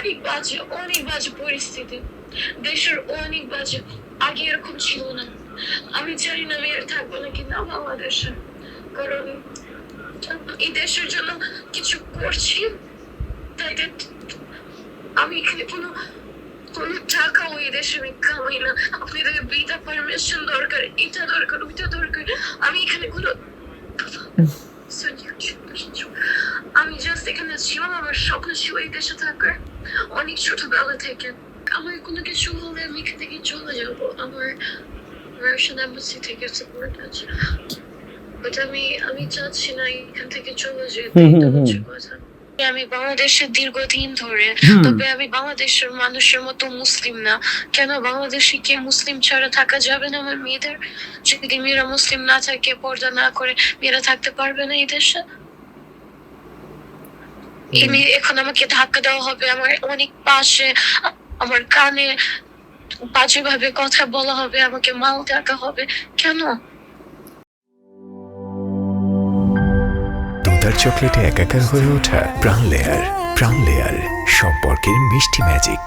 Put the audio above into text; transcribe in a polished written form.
অনেক বাজে পরিস্থিতি, দেশের অনেক বাজে। আগে এরকম ছিল না। আমি জানি না আমি আর থাকবো নাকি না বাংলাদেশে, কারণ এই দেশের জন্য কিছু করছি, তাতে আমি এখানে কোনো টাকা ওই দেশে আমি কামাই না। আপনাদের ভিসা পারমিশন দরকার, এটা দরকার, ওইটা দরকার। আমি এখানে কোনো আমি জাস্ট এখানে ছিলাম, আমার স্বপ্ন ছিল এই দেশে থাকার অনেক ছোটবেলা থেকে। আমার কোনো কিছু হলে আমি এখান থেকে চলে যাবো, আমার রাশিয়ান এম্বাসি থেকে সাপোর্ট আছে, বাট আমি চাচ্ছি না এখান থেকে চলে যেতে। এটা হচ্ছে কথা। আমি বাংলাদেশে দীর্ঘদিন ধরে, তবে আমি বাংলাদেশের মানুষের মতো মুসলিম না। কেন বাংলাদেশে কি মুসলিম ছাড়া থাকা যাবে না? আমার মেয়েদের যদি মেয়েরা মুসলিম না থাকে, পর্দা না করে, মেয়েরা থাকতে পারবে না এই দেশে? এখন আমাকে ধাক্কা দেওয়া হবে, আমার অনেক পাশে, আমার কানে বাজে ভাবে কথা বলা হবে, আমাকে মাল ডাকা হবে। কেন? দুধার চকলেটে একাকার হয়ে ওঠা প্রাণ লেয়ার, সম্পর্কের মিষ্টি ম্যাজিক।